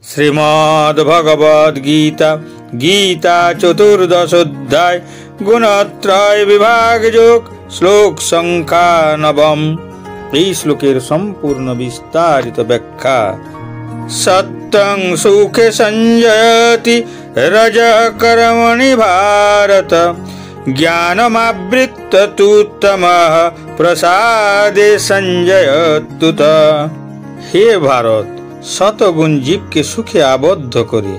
শ্রীমদ্ভগবদ্গীতা গীতা চতুর্দশোধ্যায় গুণত্রয় বিভাগ যোগ শ্লোক সংখ্যা নবম। এই শ্লোকের সম্পূর্ণ বিস্তারিত ব্যাখ্যা। সত্যং সুখে সঞ্জয়তি রজঃ কর্মণি ভারত, জ্ঞানমাবৃত্য তু তমঃ প্রসাদে সঞ্জয়ত্যুত। হে ভারত, শতগুণ জীবকে সুখে আবদ্ধ করে,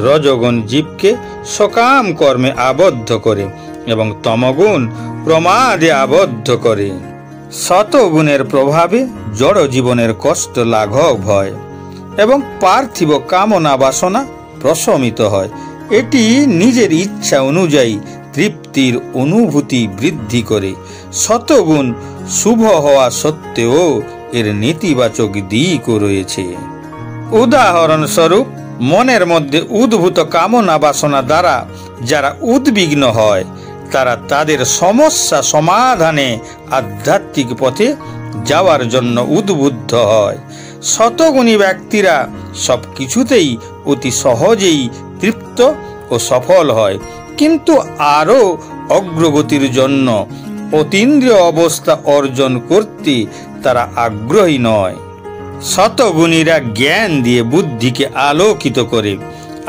রজগুণ জীবকে সকাম কর্মে আবদ্ধ করে এবং তমগুণ প্রমাদে আবদ্ধ করে। শতগুণের প্রভাবে জড় জীবনের কষ্ট লাঘব হয় এবং পার্থিব কামনা বাসনা প্রশমিত হয়। এটি নিজের ইচ্ছা অনুযায়ী তৃপ্তির অনুভূতি বৃদ্ধি করে। শতগুণ শুভ হওয়া সত্ত্বেও এর নেতিবাচক দিকও রয়েছে। উদাহরণস্বরূপ, মনের মধ্যে উদ্ভূত কামনা বাসনা দ্বারা যারা উদ্বিগ্ন হয় তারা তাদের সমস্যা সমাধানে আধ্যাত্মিক পথে যাওয়ার জন্য উদ্বুদ্ধ হয়। শতগুণী ব্যক্তিরা সব কিছুতেই অতি সহজেই তৃপ্ত ও সফল হয়, কিন্তু আরও অগ্রগতির জন্য অতীন্দ্রিয় অবস্থা অর্জন করতে তারা আগ্রহী নয়। শতগুণীরা জ্ঞান দিয়ে বুদ্ধিকে আলোকিত করে।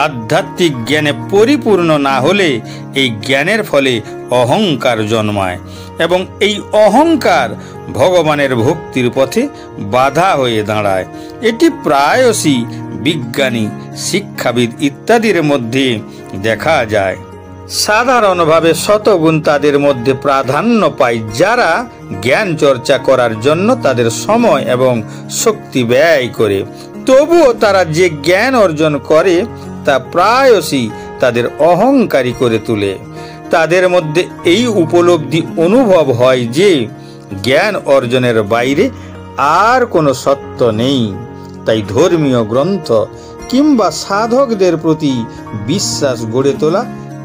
আধ্যাত্মিক জ্ঞানে পরিপূর্ণ না হলে এই জ্ঞানের ফলে অহংকার জন্মায় এবং এই অহংকার ভগবানের ভক্তির পথে বাধা হয়ে দাঁড়ায়। এটি প্রায়শই বিজ্ঞানী, শিক্ষাবিদ ইত্যাদির মধ্যে দেখা যায়। সাধারণভাবে শতগুণ তাদের মধ্যে প্রাধান্য পায় যারা জ্ঞান চর্চা করার জন্য তাদের সময় এবং শক্তি ব্যয় করে। তবুও তারা যে জ্ঞান অর্জন করে তা প্রায়শই তাদের অহংকারী করে তোলে। তাদের মধ্যে এই উপলব্ধি অনুভব হয় যে জ্ঞান অর্জনের বাইরে আর কোনো সত্য নেই। তাই ধর্মীয় গ্রন্থ কিংবা সাধকদের প্রতি বিশ্বাস গড়ে তোলা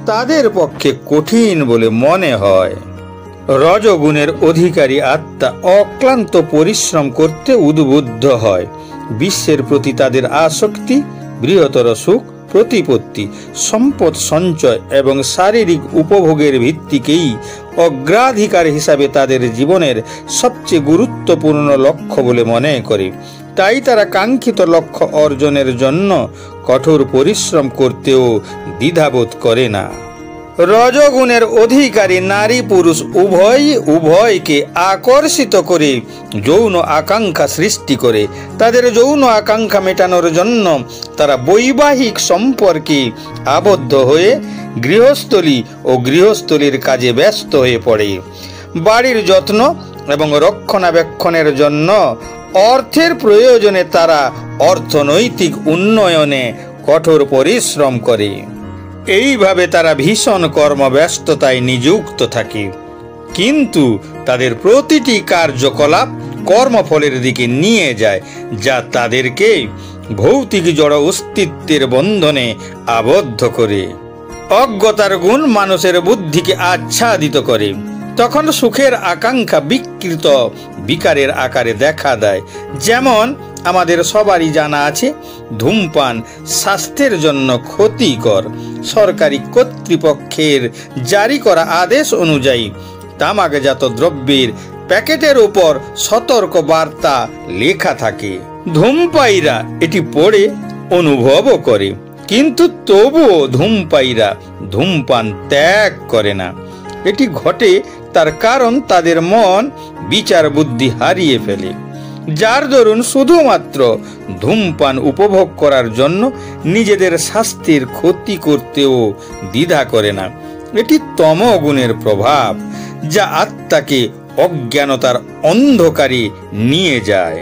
তাদের পক্ষে কঠিন বলে মনে হয়। রজগুণের অধিকারী আত্মা অক্লান্ত পরিশ্রম করতে উদ্বুদ্ধ হয়। বিশ্বের প্রতি তাদের আসক্তি বৃহত্তর সুখ, প্রতিপত্তি, সম্পদ সঞ্চয় এবং শারীরিক উপভোগের ভিত্তিকেই অগ্রাধিকার হিসাবে তাদের জীবনের সবচেয়ে গুরুত্বপূর্ণ লক্ষ্য বলে মনে করে। তাই তারা কাঙ্ক্ষিত লক্ষ্য অর্জনের জন্য কঠোর পরিশ্রম করতেও দ্বিধাবোধ করে না। রজগুণের অধিকারী নারী পুরুষ উভয়কে আকর্ষিত করে যৌন আকাঙ্ক্ষা সৃষ্টি করে। তাদের যৌন আকাঙ্ক্ষা মেটানোর জন্য তারা বৈবাহিক সম্পর্কে আবদ্ধ হয়ে গৃহস্থলী ও গৃহস্থলীর কাজে ব্যস্ত হয়ে পড়ে। বাড়ির যত্ন এবং রক্ষণাবেক্ষণের জন্য অর্থের প্রয়োজনে তারা অর্থনৈতিক উন্নয়নে কঠোর পরিশ্রম করে। এইভাবে তারা ভীষণ কর্মব্যস্ততায় নিযুক্ত থাকে, কিন্তু তাদের প্রতিটি কার্যকলাপ কর্মফলের দিকে নিয়ে যায়, যা তাদেরকে ভৌতিক জড় অস্তিত্বের বন্ধনে আবদ্ধ করে। অজ্ঞতার গুণ মানুষের বুদ্ধিকে আচ্ছাদিত করে। তখন সুখের আকাঙ্ক্ষা বিকৃত বিকারের আকারে দেখা দেয়। যেমন আমাদের সবারই জানা আছে, ধূমপান স্বাস্থ্যের জন্য ক্ষতিকর। সরকারি কর্তৃপক্ষের জারি করা আদেশ অনুযায়ী তামাকজাত দ্রব্যের প্যাকেটের উপর সতর্ক বার্তা লেখা থাকে। ধূমপায়ীরা এটি পড়ে অনুভবও করে, কিন্তু তবুও ধূমপায়ীরা ধূমপান ত্যাগ করে না। এটি ঘটে তার কারণ তাদের মন বিচার বুদ্ধি হারিয়ে ফেলে, যার দরুন শুধুমাত্র ধূমপান উপভোগ করার জন্য নিজেদের স্বাস্থ্যের ক্ষতি করতেও দ্বিধা করে না। এটি তমগুণের প্রভাব, যা আত্মাকে অজ্ঞানতার অন্ধকারে নিয়ে যায়।